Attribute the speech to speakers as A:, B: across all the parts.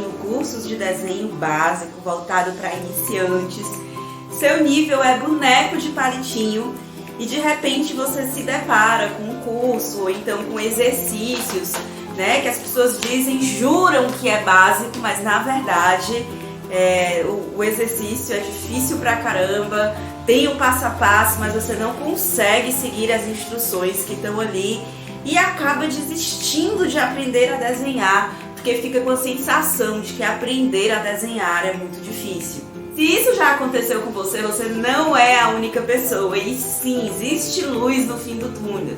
A: Palitinho, cursos de desenho básico voltado para iniciantes. Seu nível é boneco de palitinho e de repente você se depara com um curso ou então com exercícios, né, que as pessoas juram que é básico, mas na verdade o exercício é difícil pra caramba, tem o passo a passo, mas você não consegue seguir as instruções que estão ali e acaba desistindo de aprender a desenhar, porque fica com a sensação de que aprender a desenhar é muito difícil. Se isso já aconteceu com você, você não é a única pessoa, e sim, existe luz no fim do túnel.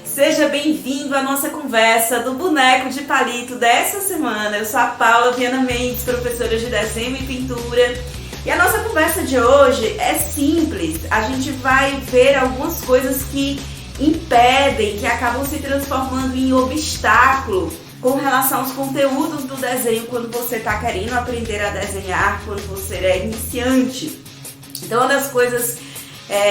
A: Seja bem-vindo à nossa conversa do boneco de palito dessa semana. Eu sou a Paula Viana Mendes, professora de desenho e pintura. E a nossa conversa de hoje é simples. A gente vai ver algumas coisas que impedem, que acabam se transformando em obstáculo com relação aos conteúdos do desenho quando você está querendo aprender a desenhar, quando você é iniciante. Então, uma das coisas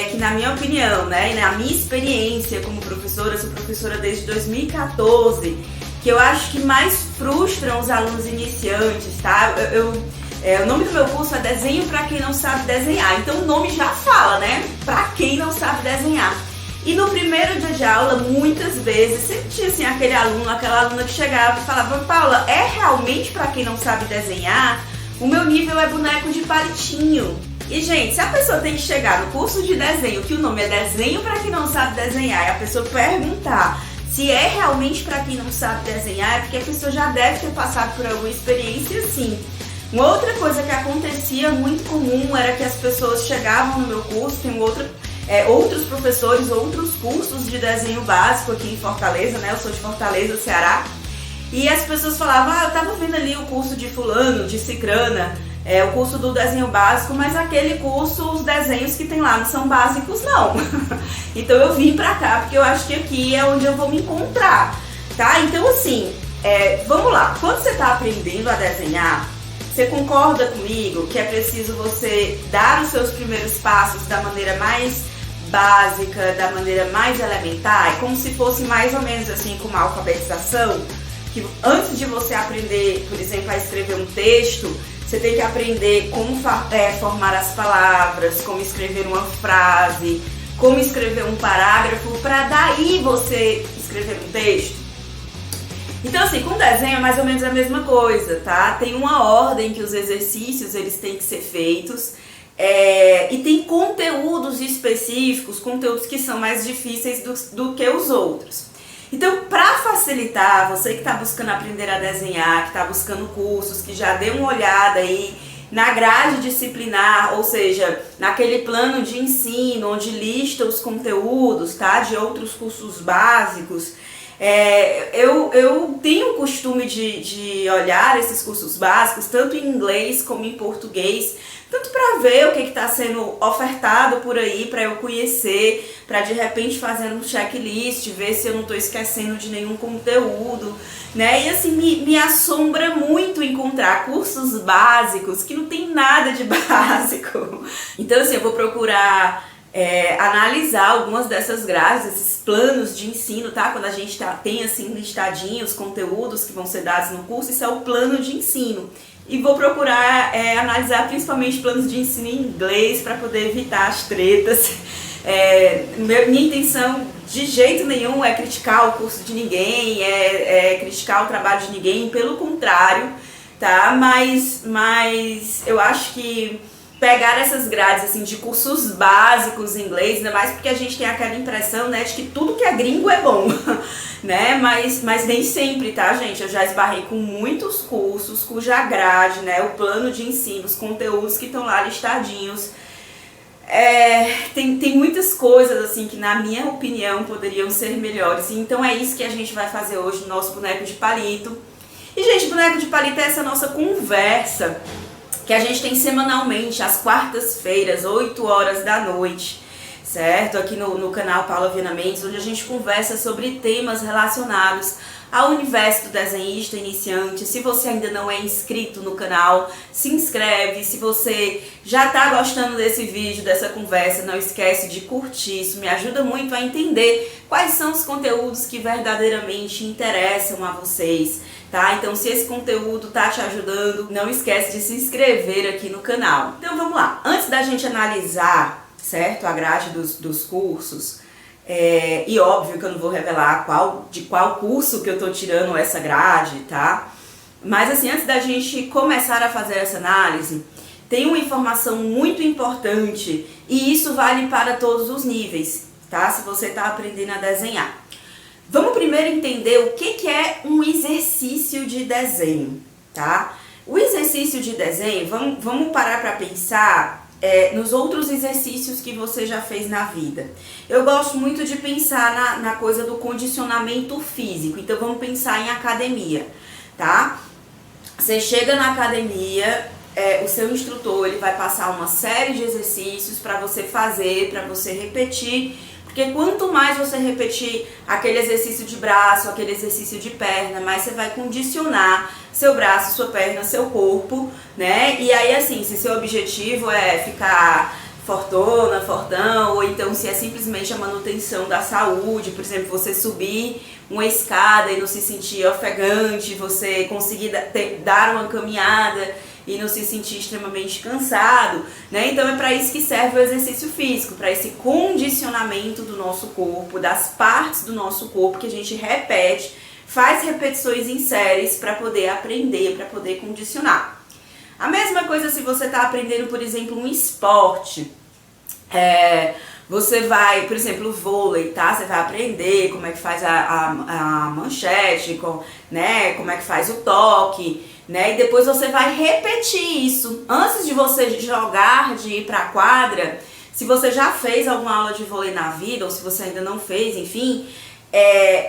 A: que, na minha opinião, né, e na minha experiência como professora, eu sou professora desde 2014, que eu acho que mais frustram os alunos iniciantes, tá? O nome do meu curso é Desenho para Quem Não Sabe Desenhar, então o nome já fala, né? Para quem não sabe desenhar. E no primeiro dia de aula, muitas vezes, sempre tinha assim, aquele aluno, aquela aluna que chegava e falava: Paula, é realmente para quem não sabe desenhar? O meu nível é boneco de palitinho. E, gente, se a pessoa tem que chegar no curso de desenho, que o nome é Desenho para Quem Não Sabe Desenhar, e a pessoa perguntar se é realmente para quem não sabe desenhar, é porque a pessoa já deve ter passado por alguma experiência assim. Uma outra coisa que acontecia muito comum era que as pessoas chegavam no meu curso, tem outros professores, outros cursos de desenho básico aqui em Fortaleza, né? Eu sou de Fortaleza, Ceará. E as pessoas falavam: eu tava vendo ali o curso de fulano, de cicrana, o curso do desenho básico, mas aquele curso, os desenhos que tem lá não são básicos, não. Então eu vim pra cá, porque eu acho que aqui é onde eu vou me encontrar, tá? Então assim, vamos lá. Quando você tá aprendendo a desenhar, você concorda comigo que é preciso você dar os seus primeiros passos da maneira mais básica, da maneira mais elementar, como se fosse mais ou menos assim como a alfabetização, que antes de você aprender, por exemplo, a escrever um texto, você tem que aprender como formar as palavras, como escrever uma frase, como escrever um parágrafo, para daí você escrever um texto. Então assim, com desenho é mais ou menos a mesma coisa, tá? Tem uma ordem que os exercícios eles têm que ser feitos e tem conteúdos específicos, conteúdos que são mais difíceis do que os outros. Então, para facilitar, você que está buscando aprender a desenhar, que está buscando cursos, que já deu uma olhada aí na grade disciplinar, ou seja, naquele plano de ensino onde lista os conteúdos, tá, de outros cursos básicos, eu tenho o costume de olhar esses cursos básicos, tanto em inglês como em português, tanto para ver o que está sendo ofertado por aí, para eu conhecer, para de repente fazer um checklist, ver se eu não estou esquecendo de nenhum conteúdo, né? E assim, me assombra muito encontrar cursos básicos que não tem nada de básico. Então assim, eu vou procurar analisar algumas dessas grades, esses planos de ensino, tá? Quando a gente tem assim listadinho os conteúdos que vão ser dados no curso, isso é o plano de ensino. E vou procurar analisar principalmente planos de ensino em inglês para poder evitar as tretas. Minha intenção de jeito nenhum é criticar o curso de ninguém, criticar o trabalho de ninguém, pelo contrário, tá? Mas eu acho que pegar essas grades assim, de cursos básicos em inglês, ainda mais porque a gente tem aquela impressão, né, de que tudo que é gringo é bom, né? Mas nem sempre, tá, gente? Eu já esbarrei com muitos cursos cuja grade, né, o plano de ensino, os conteúdos que estão lá listadinhos, tem muitas coisas assim que, na minha opinião, poderiam ser melhores. Então é isso que a gente vai fazer hoje no nosso boneco de palito. E, gente, boneco de palito é essa nossa conversa que a gente tem semanalmente, às quartas-feiras, 8 horas da noite, certo? Aqui no canal Paula Viana Mendes, onde a gente conversa sobre temas relacionados ao universo do desenhista iniciante. Se você ainda não é inscrito no canal, se inscreve. Se você já está gostando desse vídeo, dessa conversa, não esquece de curtir. Isso me ajuda muito a entender quais são os conteúdos que verdadeiramente interessam a vocês. tá? Então se esse conteúdo tá te ajudando, não esquece de se inscrever aqui no canal. Então vamos lá, antes da gente analisar, certo, a grade dos cursos, e óbvio que eu não vou revelar de qual curso que eu tô tirando essa grade, tá? Mas assim, antes da gente começar a fazer essa análise, tem uma informação muito importante e isso vale para todos os níveis, tá? Se você está aprendendo a desenhar. Vamos primeiro entender o que é um exercício de desenho, tá? O exercício de desenho, vamos parar para pensar nos outros exercícios que você já fez na vida. Eu gosto muito de pensar na coisa do condicionamento físico, então vamos pensar em academia, tá? Você chega na academia, o seu instrutor ele vai passar uma série de exercícios para você fazer, para você repetir, porque quanto mais você repetir aquele exercício de braço, aquele exercício de perna, mais você vai condicionar seu braço, sua perna, seu corpo, né? E aí assim, se seu objetivo é ficar fortona, fortão, ou então se é simplesmente a manutenção da saúde, por exemplo, você subir uma escada e não se sentir ofegante, você conseguir dar uma caminhada e não se sentir extremamente cansado, né? Então é para isso que serve o exercício físico, para esse condicionamento do nosso corpo, das partes do nosso corpo que a gente repete, faz repetições em séries para poder aprender, para poder condicionar. A mesma coisa se você está aprendendo, por exemplo, um esporte. Você vai, por exemplo, o vôlei, tá? Você vai aprender como é que faz a manchete, né? Como é que faz o toque, né? E depois você vai repetir isso. Antes de você jogar, de ir para a quadra, se você já fez alguma aula de vôlei na vida, ou se você ainda não fez, enfim,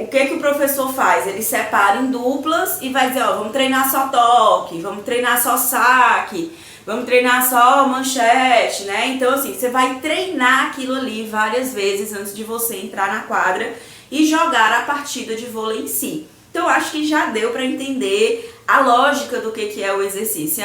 A: o que o professor faz? Ele separa em duplas e vai dizer, ó, vamos treinar só toque, vamos treinar só saque, vamos treinar só manchete, né? Então assim, você vai treinar aquilo ali várias vezes antes de você entrar na quadra e jogar a partida de vôlei em si. Então acho que já deu para entender a lógica do que é o exercício.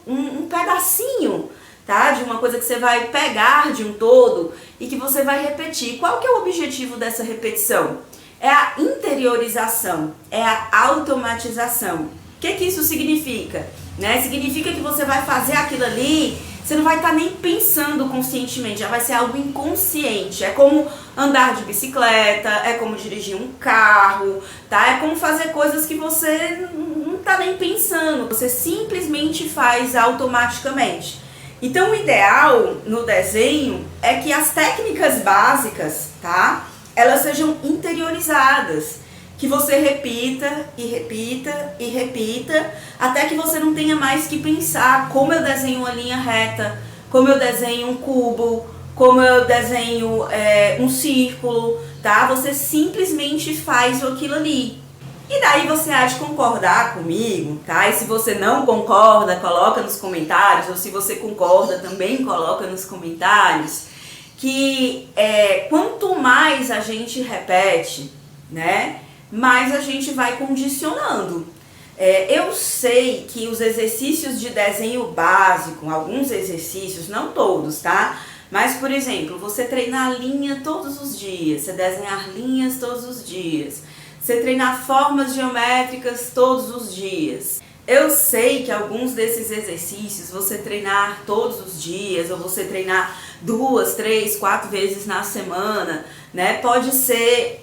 A: Um pedacinho, tá? De uma coisa que você vai pegar de um todo e que você vai repetir. Qual que é o objetivo dessa repetição? É a interiorização, é a automatização. O que isso significa? Né? Significa que você vai fazer aquilo ali, você não vai estar nem pensando conscientemente, já vai ser algo inconsciente. É como andar de bicicleta, é como dirigir um carro, tá? É como fazer coisas que você não está nem pensando, você simplesmente faz automaticamente. Então o ideal no desenho é que as técnicas básicas, tá? Elas sejam interiorizadas. Que você repita e repita e repita, até que você não tenha mais que pensar como eu desenho uma linha reta, como eu desenho um cubo, como eu desenho um círculo, tá? Você simplesmente faz aquilo ali. E daí você há de concordar comigo, tá? E se você não concorda, coloca nos comentários, ou se você concorda, também coloca nos comentários, que quanto mais a gente repete, né? Mas a gente vai condicionando. Eu sei que os exercícios de desenho básico, alguns exercícios, não todos, tá? Mas, por exemplo, você treinar linha todos os dias, você desenhar linhas todos os dias, você treinar formas geométricas todos os dias. Eu sei que alguns desses exercícios, você treinar todos os dias, ou você treinar 2, 3, 4 vezes na semana, né? Pode ser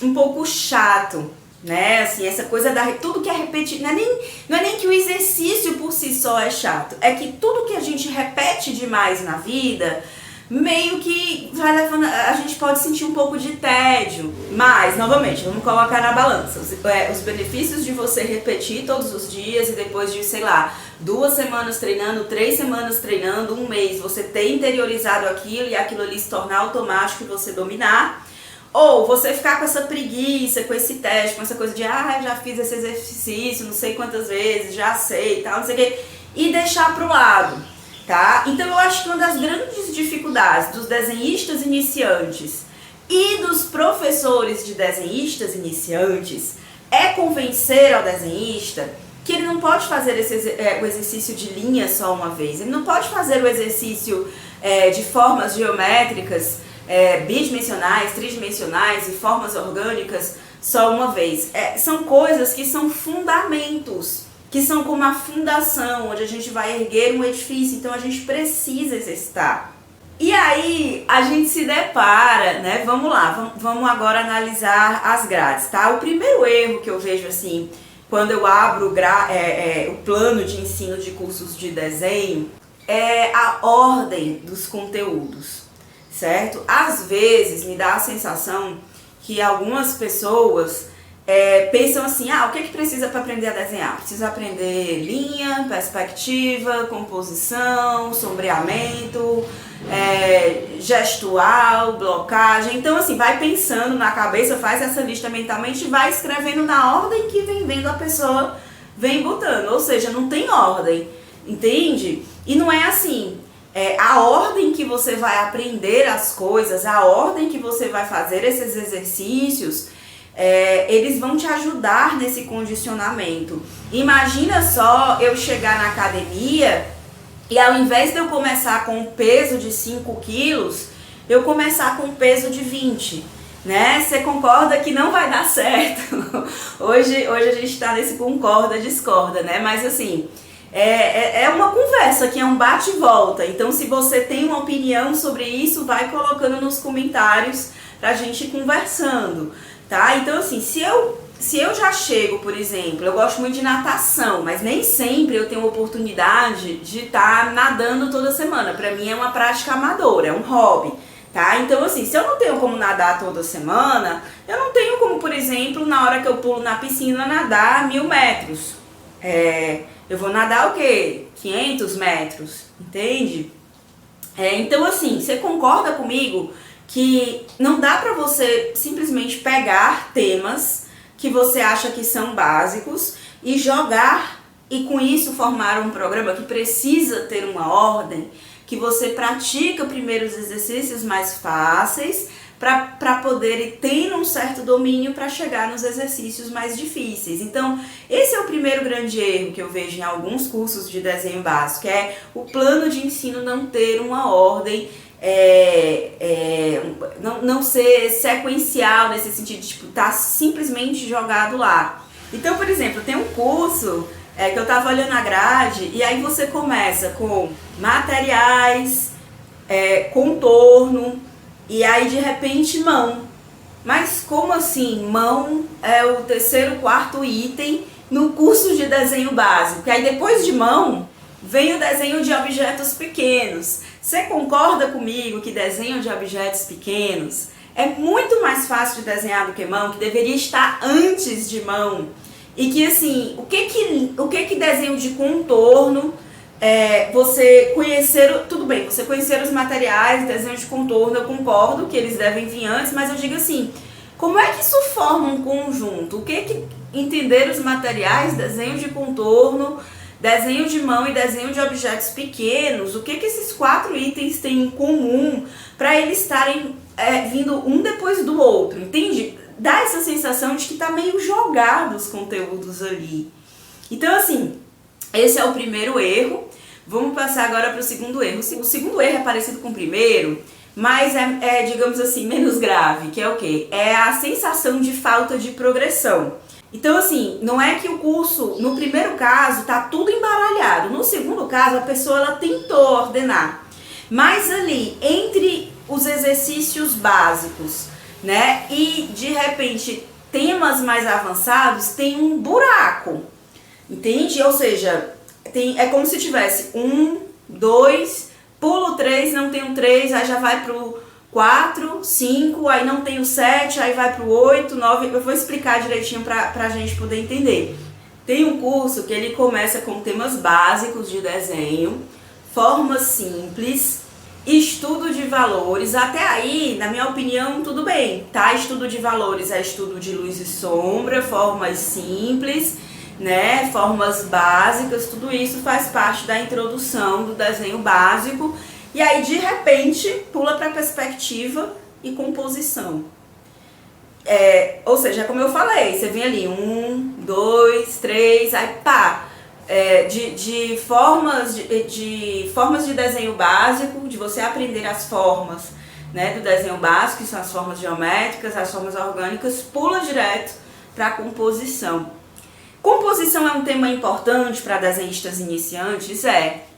A: um pouco chato, né? Assim, essa coisa tudo que é repetido, não é nem que o exercício por si só é chato, é que tudo que a gente repete demais na vida, meio que vai levando, a gente pode sentir um pouco de tédio. Mas, novamente, vamos colocar na balança os benefícios de você repetir todos os dias e depois de, sei lá, 2 semanas treinando, 3 semanas treinando, 1 mês, você ter interiorizado aquilo e aquilo ali se tornar automático e você dominar. Ou você ficar com essa preguiça, com esse teste, com essa coisa de eu já fiz esse exercício não sei quantas vezes, já sei e tal, não sei o que, e deixar pro lado, tá? Então eu acho que uma das grandes dificuldades dos desenhistas iniciantes e dos professores de desenhistas iniciantes é convencer ao desenhista que ele não pode fazer o exercício de linha só uma vez, ele não pode fazer o exercício de formas geométricas bidimensionais, tridimensionais e formas orgânicas só uma vez. São coisas que são fundamentos, que são como a fundação, onde a gente vai erguer um edifício, então a gente precisa exercitar. E aí a gente se depara, né? Vamos lá, vamos agora analisar as grades, tá? O primeiro erro que eu vejo assim, quando eu abro o plano de ensino de cursos de desenho, é a ordem dos conteúdos, certo? Às vezes me dá a sensação que algumas pessoas pensam assim, o que precisa para aprender a desenhar? Precisa aprender linha, perspectiva, composição, sombreamento, gestual, blocagem. Então assim, vai pensando na cabeça, faz essa lista mentalmente e vai escrevendo na ordem que vem vendo a pessoa, vem botando. Ou seja, não tem ordem, entende? E não é assim. A ordem que você vai aprender as coisas, a ordem que você vai fazer esses exercícios, eles vão te ajudar nesse condicionamento. Imagina só eu chegar na academia e ao invés de eu começar com um peso de 5 quilos, eu começar com um peso de 20, né? Você concorda que não vai dar certo? Hoje a gente está nesse concorda, discorda, né? Mas assim, é uma conversa, que é um bate e volta. Então se você tem uma opinião sobre isso, vai colocando nos comentários pra gente ir conversando. Tá? Então assim, se eu já chego, por exemplo, eu gosto muito de natação, mas nem sempre eu tenho oportunidade de estar nadando toda semana. Pra mim é uma prática amadora, é um hobby, tá? Então assim, se eu não tenho como nadar toda semana, eu não tenho como, por exemplo, na hora que eu pulo na piscina, nadar 1000 metros. Eu vou nadar o quê? 500 metros, entende? Então assim, você concorda comigo que não dá pra você simplesmente pegar temas que você acha que são básicos e jogar e com isso formar um programa que precisa ter uma ordem, que você pratica primeiro os exercícios mais fáceis para poder ir tendo um certo domínio para chegar nos exercícios mais difíceis. Então, esse é o primeiro grande erro que eu vejo em alguns cursos de desenho básico, é o plano de ensino não ter uma ordem, não ser sequencial nesse sentido de tipo, tá simplesmente jogado lá. Então, por exemplo, tem um curso que eu tava olhando a grade e aí você começa com materiais, contorno e aí de repente mão. Mas como assim? Mão é o terceiro, quarto item no curso de desenho básico. E aí depois de mão vem o desenho de objetos pequenos. Você concorda comigo que desenho de objetos pequenos é muito mais fácil de desenhar do que mão, que deveria estar antes de mão? E que assim, o que desenho de contorno, você conhecer, tudo bem, você conhecer os materiais, desenho de contorno, eu concordo que eles devem vir antes, mas eu digo assim, como é que isso forma um conjunto? O que entender os materiais, desenho de contorno, desenho de mão e desenho de objetos pequenos, o que esses 4 itens têm em comum para eles estarem vindo um depois do outro, entende? Dá essa sensação de que tá meio jogado os conteúdos ali. Então assim, esse é o primeiro erro. Vamos passar agora para o segundo erro. O segundo erro é parecido com o primeiro, mas digamos assim, menos grave, que é o quê? É a sensação de falta de progressão. Então assim, não é que o curso, no primeiro caso, tá tudo embaralhado. No segundo caso, a pessoa ela tentou ordenar. Mas ali, entre os exercícios básicos, né, e de repente temas mais avançados, tem um buraco, entende? Ou seja, é como se tivesse 1, 2, pulo 3, não tem o 3, aí já vai pro 4, 5, aí não tem o 7, aí vai pro 8, 9, eu vou explicar direitinho pra gente poder entender. Tem um curso que ele começa com temas básicos de desenho, formas simples, estudo de valores. Até aí, na minha opinião, tudo bem, tá? Estudo de valores é estudo de luz e sombra, formas simples, né? Formas básicas, tudo isso faz parte da introdução do desenho básico. E aí, de repente, pula para perspectiva e composição. Ou seja, como eu falei, você vem ali 1, 2, 3, aí pá, de formas de desenho básico, de você aprender as formas né, do desenho básico, que são as formas geométricas, as formas orgânicas, pula direto para a composição. Composição é um tema importante para desenhistas iniciantes?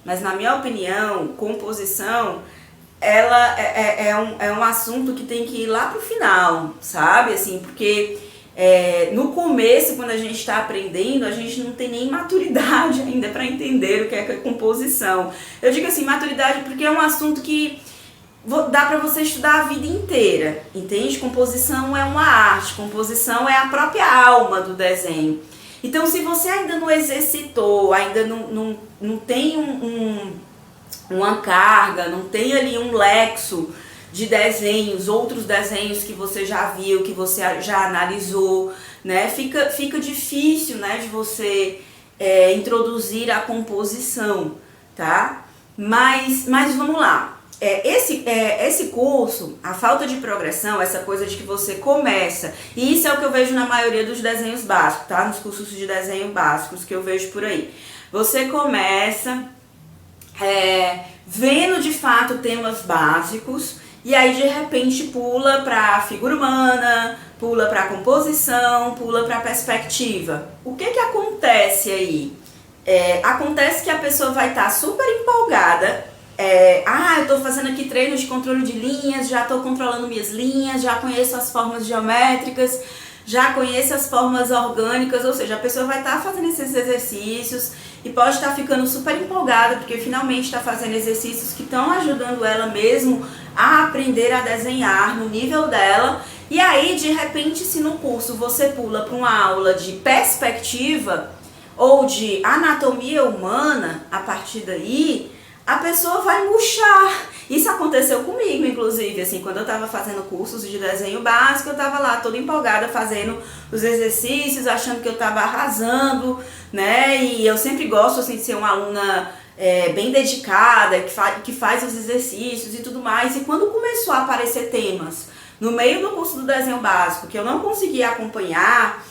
A: Mas na minha opinião, composição ela é um assunto que tem que ir lá pro final, sabe? Assim, porque no começo, quando a gente está aprendendo, a gente não tem nem maturidade ainda para entender o que é composição. Eu digo assim, maturidade porque é um assunto que dá para você estudar a vida inteira, entende? Composição é uma arte, composição é a própria alma do desenho. Então, se você ainda não exercitou, ainda não tem uma carga, não tem ali um lexo de desenhos, outros desenhos que você já viu, que você já analisou, né? Fica difícil, né, de você introduzir a composição, tá? Mas vamos lá. Esse curso, a falta de progressão, essa coisa de que você começa, e isso é o que eu vejo na maioria dos desenhos básicos, tá? Nos cursos de desenho básicos que eu vejo por aí. Você começa vendo de fato temas básicos, e aí de repente pula para figura humana, pula para composição, pula para perspectiva. O que acontece aí? Acontece que a pessoa vai estar super empolgada. Eu tô fazendo aqui treino de controle de linhas, já tô controlando minhas linhas, já conheço as formas geométricas, já conheço as formas orgânicas, ou seja, a pessoa vai estar fazendo esses exercícios e pode estar ficando super empolgada, porque finalmente está fazendo exercícios que estão ajudando ela mesmo a aprender a desenhar no nível dela. E aí, de repente, se no curso você pula para uma aula de perspectiva ou de anatomia humana, a partir daí a pessoa vai murchar. Isso aconteceu comigo, inclusive, assim, quando eu estava fazendo cursos de desenho básico, eu estava lá toda empolgada fazendo os exercícios, achando que eu estava arrasando, né? E eu sempre gosto, assim, de ser uma aluna bem dedicada, que faz os exercícios e tudo mais. E quando começou a aparecer temas no meio do curso do desenho básico que eu não conseguia acompanhar,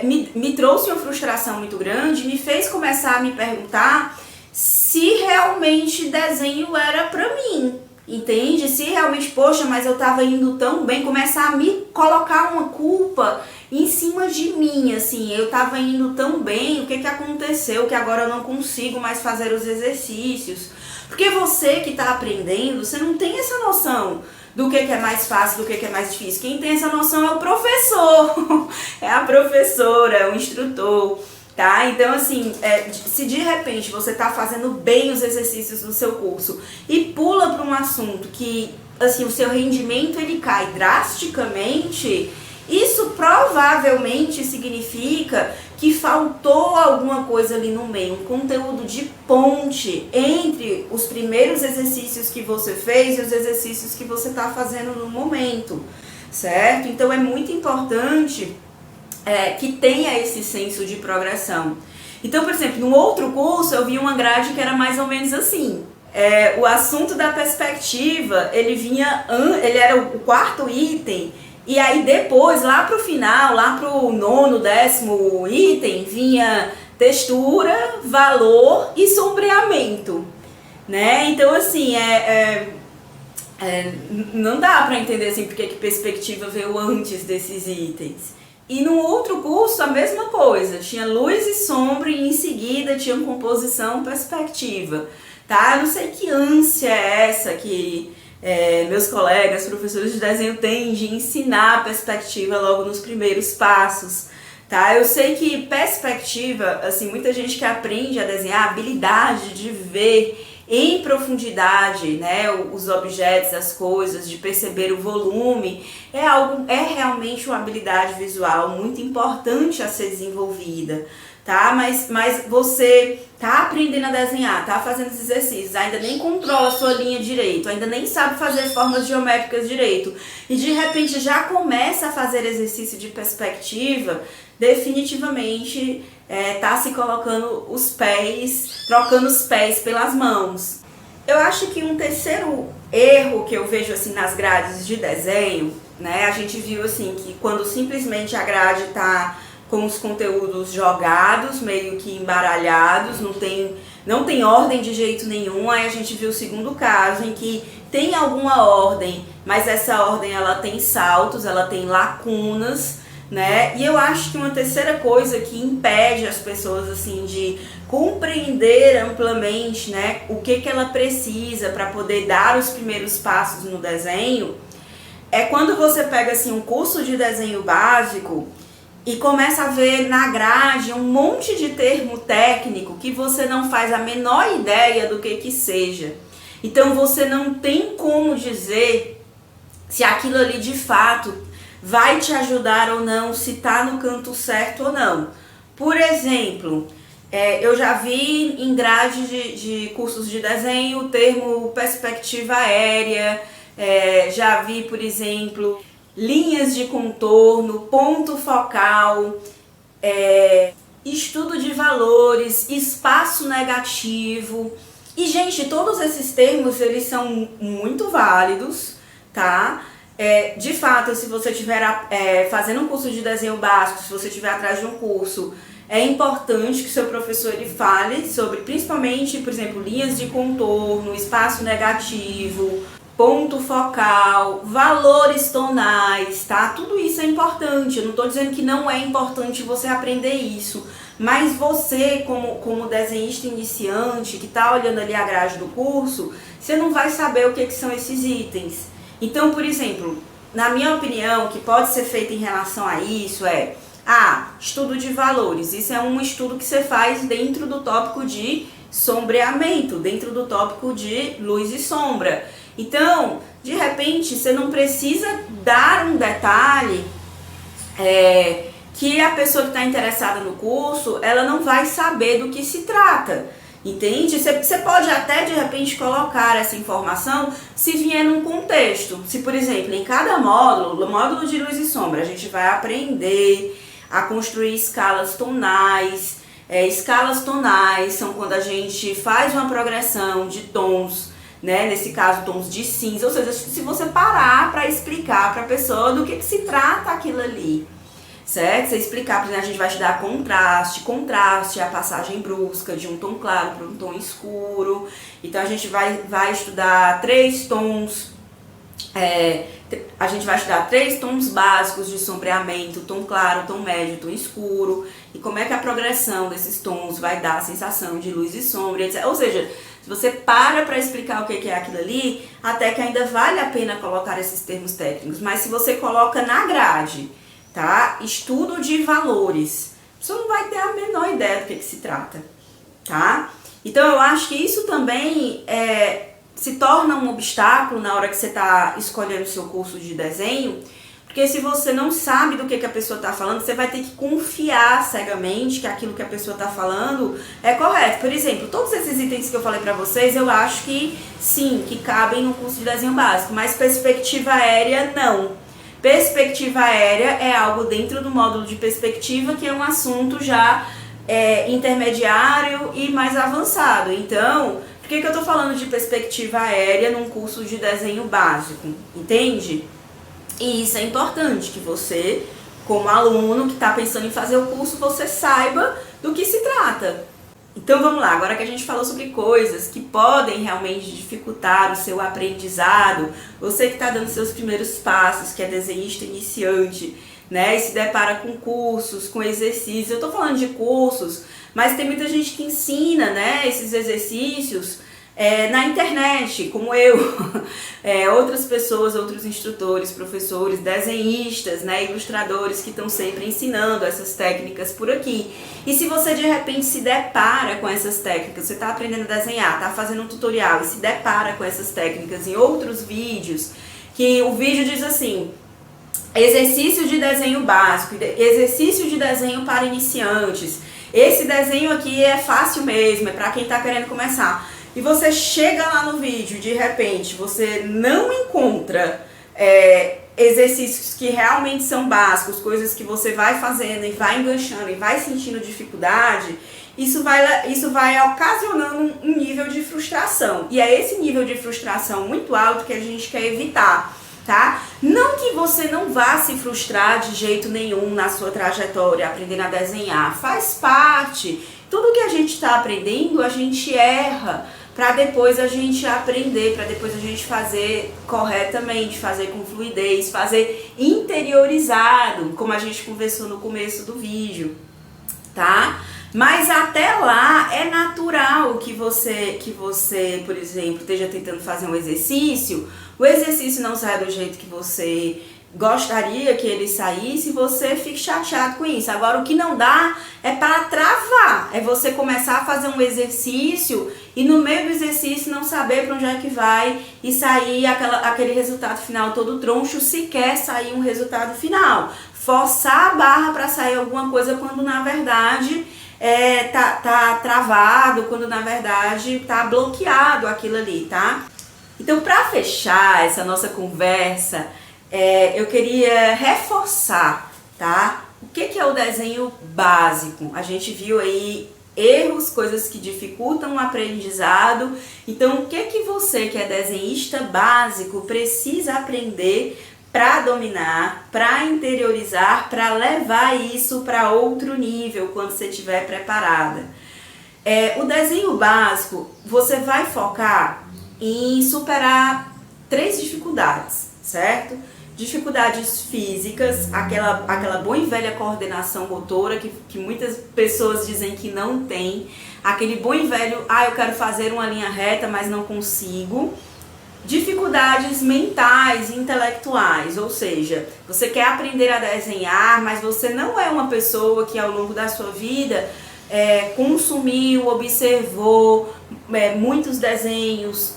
A: me trouxe uma frustração muito grande, me fez começar a me perguntar se realmente desenho era pra mim, entende? Se realmente, poxa, mas eu tava indo tão bem, começar a me colocar uma culpa em cima de mim, assim, eu tava indo tão bem, o que aconteceu que agora eu não consigo mais fazer os exercícios? Porque você que tá aprendendo, você não tem essa noção do que é mais fácil, do que é mais difícil. Quem tem essa noção é o professor, é a professora, é o instrutor. Tá? Então, assim, se de repente você está fazendo bem os exercícios do seu curso e pula para um assunto que, assim, o seu rendimento ele cai drasticamente, isso provavelmente significa que faltou alguma coisa ali no meio, um conteúdo de ponte entre os primeiros exercícios que você fez e os exercícios que você está fazendo no momento, certo? Então, é muito importante que tenha esse senso de progressão. Então, por exemplo, no outro curso eu vi uma grade que era mais ou menos assim. O assunto da perspectiva, ele era o quarto item, e aí depois, lá pro final, lá pro nono, 10º item, vinha textura, valor e sombreamento, né? Então, assim, não dá pra entender assim porque que perspectiva veio antes desses itens. E no outro curso a mesma coisa, tinha luz e sombra e em seguida tinha composição, perspectiva, tá? Eu não sei que ânsia é essa que meus colegas, professores de desenho têm de ensinar a perspectiva logo nos primeiros passos, tá? Eu sei que perspectiva, assim, muita gente que aprende a desenhar, a habilidade de ver em profundidade, né, os objetos, as coisas, de perceber o volume, é realmente uma habilidade visual muito importante a ser desenvolvida, tá? Mas você tá aprendendo a desenhar, tá fazendo os exercícios, ainda nem controla a sua linha direito, ainda nem sabe fazer formas geométricas direito, e de repente já começa a fazer exercício de perspectiva, definitivamente tá se colocando os pés, trocando os pés pelas mãos. Eu acho que um terceiro erro que eu vejo assim nas grades de desenho, né, a gente viu assim que quando simplesmente a grade tá com os conteúdos jogados, meio que embaralhados, não tem não tem ordem de jeito nenhum. Aí a gente viu o segundo caso em que tem alguma ordem, mas essa ordem ela tem saltos, ela tem lacunas, né? E eu acho que uma terceira coisa que impede as pessoas assim de compreender amplamente, né, o que ela precisa para poder dar os primeiros passos no desenho, é quando você pega assim um curso de desenho básico e começa a ver na grade um monte de termo técnico que você não faz a menor ideia do que seja. Então você não tem como dizer se aquilo ali de fato vai te ajudar ou não, se está no canto certo ou não. Por exemplo, eu já vi em grade de cursos de desenho o termo perspectiva aérea, já vi, por exemplo, linhas de contorno, ponto focal, estudo de valores, espaço negativo. E, gente, todos esses termos, eles são muito válidos, tá? De fato, se você estiver fazendo um curso de desenho básico, se você estiver atrás de um curso, é importante que o seu professor ele fale sobre, principalmente, por exemplo, linhas de contorno, espaço negativo, ponto focal, valores tonais, tá? Tudo isso é importante. Eu não estou dizendo que não é importante você aprender isso, mas você, como desenhista iniciante, que está olhando ali a grade do curso, você não vai saber o que são esses itens. Então, por exemplo, na minha opinião, o que pode ser feito em relação a isso estudo de valores. Isso é um estudo que você faz dentro do tópico de sombreamento, dentro do tópico de luz e sombra. Então, de repente, você não precisa dar um detalhe que a pessoa que está interessada no curso, ela não vai saber do que se trata. Entende? Você pode até, de repente, colocar essa informação se vier num contexto. Se, por exemplo, em cada módulo de luz e sombra, a gente vai aprender a construir escalas tonais. Escalas tonais são quando a gente faz uma progressão de tons, né? Nesse caso, tons de cinza. Ou seja, se você parar para explicar para a pessoa do que se trata aquilo ali. Certo? Você explicar, por exemplo, a gente vai estudar contraste é a passagem brusca de um tom claro para um tom escuro. Então a gente vai estudar três tons, a gente vai estudar 3 tons básicos de sombreamento, tom claro, tom médio, tom escuro, e como é que a progressão desses tons vai dar a sensação de luz e sombra, etc. Ou seja, se você para explicar o que é aquilo ali, até que ainda vale a pena colocar esses termos técnicos, mas se você coloca na grade, tá? Estudo de valores, você não vai ter a menor ideia do que se trata, tá? Então eu acho que isso também se torna um obstáculo na hora que você está escolhendo o seu curso de desenho, porque se você não sabe do que a pessoa está falando, você vai ter que confiar cegamente que aquilo que a pessoa está falando é correto. Por exemplo, todos esses itens que eu falei para vocês, eu acho que sim, que cabem no curso de desenho básico, mas perspectiva aérea não. Perspectiva aérea é algo dentro do módulo de perspectiva que é um assunto já intermediário e mais avançado. Então, por que eu estou falando de perspectiva aérea num curso de desenho básico? Entende? E isso é importante, que você, como aluno que está pensando em fazer o curso, você saiba do que se trata. Então vamos lá, agora que a gente falou sobre coisas que podem realmente dificultar o seu aprendizado, você que está dando seus primeiros passos, que é desenhista iniciante, né, e se depara com cursos, com exercícios. Eu estou falando de cursos, mas tem muita gente que ensina, né, esses exercícios na internet, como eu, outras pessoas, outros instrutores, professores, desenhistas, né, ilustradores que estão sempre ensinando essas técnicas por aqui. E se você de repente se depara com essas técnicas, você está aprendendo a desenhar, está fazendo um tutorial e se depara com essas técnicas em outros vídeos, que o vídeo diz assim: exercício de desenho básico, exercício de desenho para iniciantes, esse desenho aqui é fácil mesmo, é para quem está querendo começar. E você chega lá no vídeo, de repente, você não encontra exercícios que realmente são básicos, coisas que você vai fazendo e vai enganchando e vai sentindo dificuldade, isso vai ocasionando um nível de frustração. E é esse nível de frustração muito alto que a gente quer evitar, tá? Não que você não vá se frustrar de jeito nenhum na sua trajetória aprendendo a desenhar, faz parte. Tudo que a gente está aprendendo, a gente erra para depois a gente aprender, para depois a gente fazer corretamente, fazer com fluidez, fazer interiorizado, como a gente conversou no começo do vídeo, tá? Mas até lá é natural que você, por exemplo, esteja tentando fazer um exercício, o exercício não sai do jeito que você gostaria que ele saísse, você fique chateado com isso. Agora, o que não dá é para travar, é você começar a fazer um exercício e no meio do exercício não saber para onde é que vai e sair aquele resultado final todo troncho, sequer sair um resultado final. Forçar a barra para sair alguma coisa quando na verdade tá travado, quando na verdade tá bloqueado aquilo ali, tá? Então, para fechar essa nossa conversa, eu queria reforçar, tá? O que é o desenho básico? A gente viu aí erros, coisas que dificultam o aprendizado. Então, o que você que é desenhista básico precisa aprender para dominar, para interiorizar, para levar isso para outro nível quando você estiver preparada? O desenho básico, você vai focar em superar 3 dificuldades, certo? Dificuldades físicas, aquela boa e velha coordenação motora que muitas pessoas dizem que não tem, aquele bom e velho, eu quero fazer uma linha reta, mas não consigo. Dificuldades mentais e intelectuais, ou seja, você quer aprender a desenhar, mas você não é uma pessoa que ao longo da sua vida consumiu, observou muitos desenhos,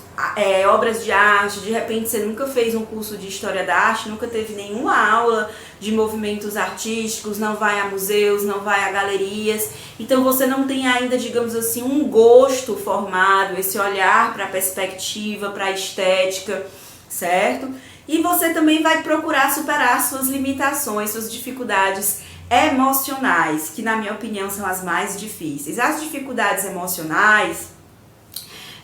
A: obras de arte. De repente você nunca fez um curso de história da arte, nunca teve nenhuma aula de movimentos artísticos, não vai a museus, não vai a galerias, então você não tem ainda, digamos assim, um gosto formado, esse olhar para a perspectiva, para a estética, certo? E você também vai procurar superar suas limitações, suas dificuldades emocionais, que na minha opinião são as mais difíceis. As dificuldades emocionais,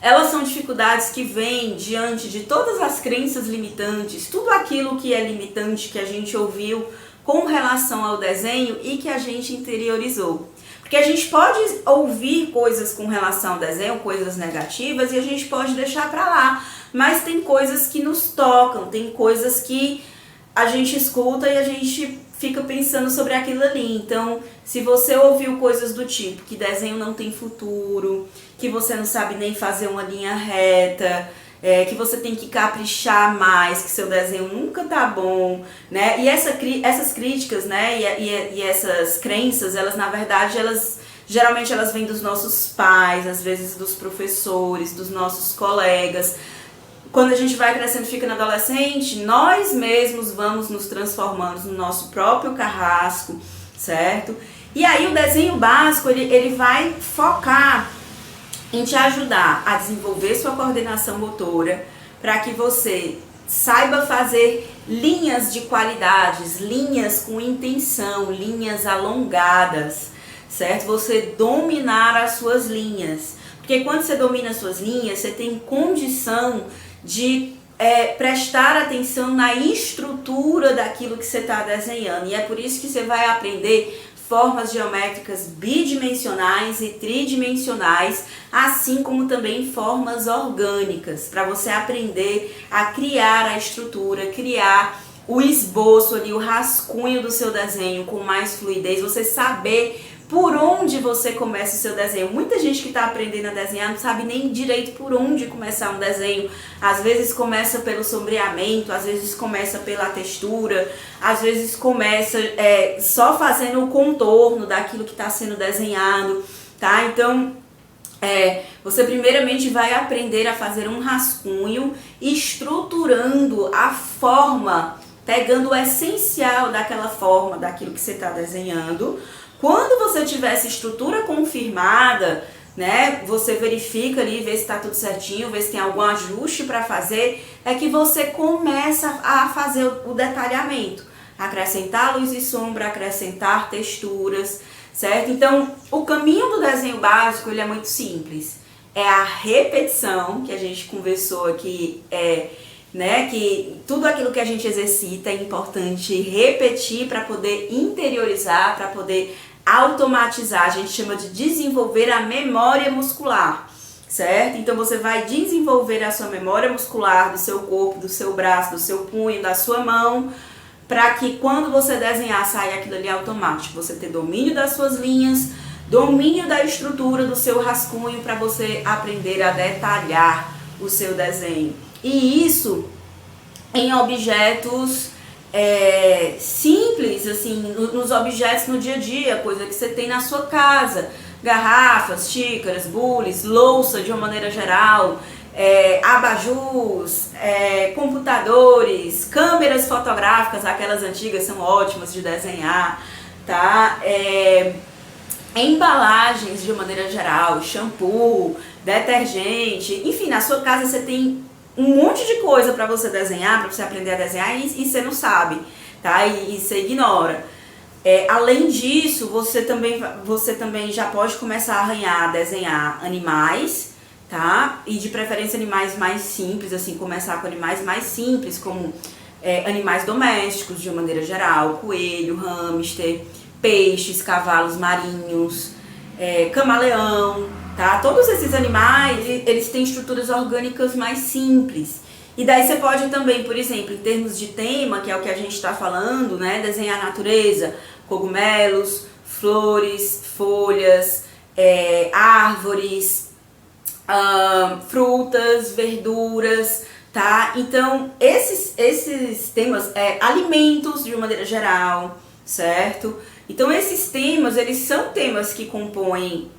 A: elas são dificuldades que vêm diante de todas as crenças limitantes, tudo aquilo que é limitante que a gente ouviu com relação ao desenho e que a gente interiorizou. Porque a gente pode ouvir coisas com relação ao desenho, coisas negativas, e a gente pode deixar pra lá, mas tem coisas que nos tocam, tem coisas que a gente escuta e a gente fica pensando sobre aquilo ali. Então, se você ouviu coisas do tipo que desenho não tem futuro, que você não sabe nem fazer uma linha reta, que você tem que caprichar mais, que seu desenho nunca tá bom, né? E essas críticas, né, e essas crenças, elas na verdade, geralmente elas vêm dos nossos pais, às vezes dos professores, dos nossos colegas. Quando a gente vai crescendo, fica na adolescente, nós mesmos vamos nos transformando no nosso próprio carrasco, certo? E aí o desenho básico, ele vai focar em te ajudar a desenvolver sua coordenação motora, para que você saiba fazer linhas de qualidades, linhas com intenção, linhas alongadas, certo? Você dominar as suas linhas. Porque quando você domina as suas linhas, você tem condição de prestar atenção na estrutura daquilo que você está desenhando. E é por isso que você vai aprender formas geométricas bidimensionais e tridimensionais, assim como também formas orgânicas, para você aprender a criar a estrutura, criar o esboço ali, o rascunho do seu desenho com mais fluidez, você saber por onde você começa o seu desenho. Muita gente que está aprendendo a desenhar não sabe nem direito por onde começar um desenho. Às vezes começa pelo sombreamento, às vezes começa pela textura, às vezes começa só fazendo o contorno daquilo que está sendo desenhado, tá? Então, você primeiramente vai aprender a fazer um rascunho, estruturando a forma, pegando o essencial daquela forma, daquilo que você está desenhando. Quando você tiver essa estrutura confirmada, né, você verifica ali, vê se está tudo certinho, vê se tem algum ajuste para fazer, é que você começa a fazer o detalhamento, acrescentar luz e sombra, acrescentar texturas, certo? Então, o caminho do desenho básico, ele é muito simples. É a repetição, que a gente conversou aqui, né, que tudo aquilo que a gente exercita é importante repetir para poder interiorizar, para poder automatizar, a gente chama de desenvolver a memória muscular, certo? Então você vai desenvolver a sua memória muscular do seu corpo, do seu braço, do seu punho, da sua mão, para que quando você desenhar saia aquilo ali automático. Você ter domínio das suas linhas, domínio da estrutura do seu rascunho para você aprender a detalhar o seu desenho. E isso em objetos simples, assim, nos objetos no dia a dia, coisa que você tem na sua casa, garrafas, xícaras, bules, louça de uma maneira geral, abajus, computadores, câmeras fotográficas, aquelas antigas são ótimas de desenhar, tá? Embalagens de uma maneira geral, shampoo, detergente, enfim, na sua casa você tem um monte de coisa para você desenhar, para você aprender a desenhar e você não sabe, tá? E você ignora. Além disso, você também já pode começar a desenhar animais, tá? E de preferência animais mais simples, assim, começar com animais mais simples, como animais domésticos de uma maneira geral, coelho, hamster, peixes, cavalos marinhos, camaleão, tá? Todos esses animais, eles têm estruturas orgânicas mais simples. E daí você pode também, por exemplo, em termos de tema, que é o que a gente está falando, né? Desenhar a natureza, cogumelos, flores, folhas, árvores, frutas, verduras, tá? Então, esses temas, alimentos de uma maneira geral, certo? Então, esses temas, eles são temas que compõem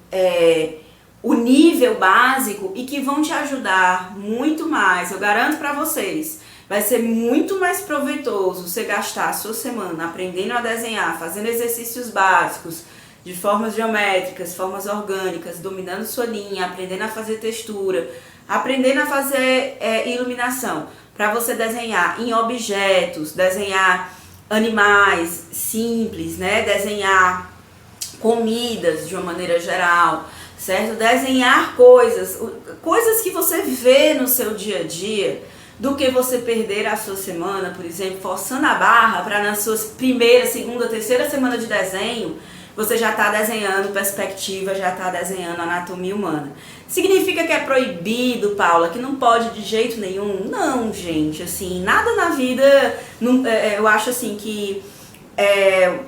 A: o nível básico e que vão te ajudar muito mais. Eu garanto para vocês, vai ser muito mais proveitoso você gastar a sua semana aprendendo a desenhar, fazendo exercícios básicos de formas geométricas, formas orgânicas, dominando sua linha, aprendendo a fazer textura, aprendendo a fazer iluminação, para você desenhar em objetos, desenhar animais simples, né? Desenhar comidas de uma maneira geral, certo? Desenhar coisas que você vê no seu dia a dia, do que você perder a sua semana, por exemplo, forçando a barra para nas suas primeira, segunda, terceira semana de desenho, você já está desenhando perspectiva, já está desenhando anatomia humana. Significa que é proibido, Paula, que não pode de jeito nenhum? Não, gente, assim, nada na vida, eu acho assim que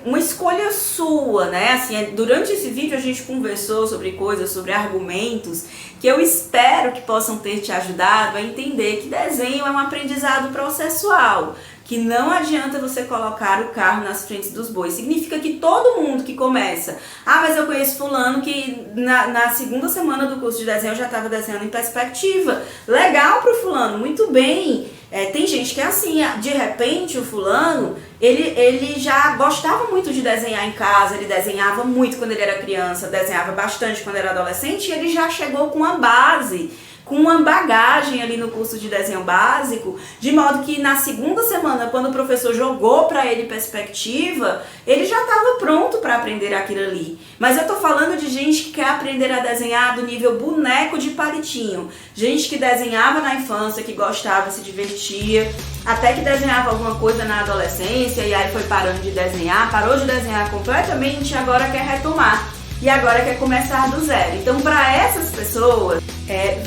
A: uma escolha sua, né? Assim, durante esse vídeo a gente conversou sobre coisas, sobre argumentos que eu espero que possam ter te ajudado a entender que desenho é um aprendizado processual, que não adianta você colocar o carro nas frentes dos bois. Significa que todo mundo que começa, mas eu conheço fulano que na segunda semana do curso de desenho já estava desenhando em perspectiva. Legal pro fulano, muito bem. Tem gente que é assim, de repente o fulano, ele já gostava muito de desenhar em casa, ele desenhava muito quando ele era criança, desenhava bastante quando era adolescente, e ele já chegou com uma base, com uma bagagem ali no curso de desenho básico, de modo que na segunda semana, quando o professor jogou para ele perspectiva, ele já estava pronto para aprender aquilo ali. Mas eu tô falando de gente que quer aprender a desenhar do nível boneco de palitinho, gente que desenhava na infância, que gostava, se divertia, até que desenhava alguma coisa na adolescência e aí foi parando de desenhar, parou de desenhar completamente e agora quer retomar. E agora quer começar do zero. Então, para essas pessoas,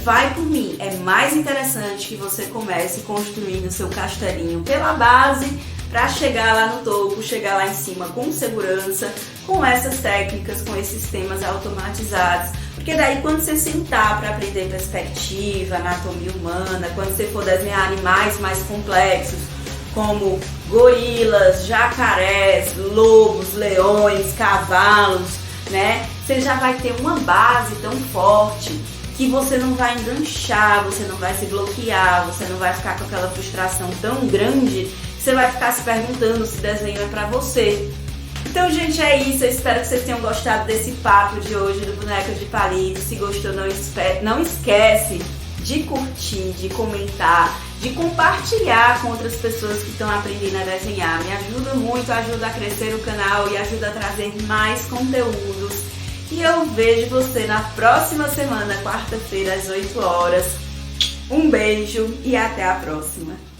A: vai por mim. É mais interessante que você comece construindo o seu castelinho pela base para chegar lá no topo, chegar lá em cima com segurança, com essas técnicas, com esses temas automatizados. Porque daí, quando você sentar para aprender perspectiva, anatomia humana, quando você for desenhar animais mais complexos, como gorilas, jacarés, lobos, leões, cavalos, né? Você já vai ter uma base tão forte que você não vai enganchar, você não vai se bloquear, você não vai ficar com aquela frustração tão grande, você vai ficar se perguntando se desenho é pra você. Então, gente, é isso. Eu espero que vocês tenham gostado desse papo de hoje do Boneco de Palito. Se gostou, não esquece de curtir, de comentar, de compartilhar com outras pessoas que estão aprendendo a desenhar. Me ajuda muito, ajuda a crescer o canal e ajuda a trazer mais conteúdos. E eu vejo você na próxima semana, quarta-feira, às 8 horas. Um beijo e até a próxima!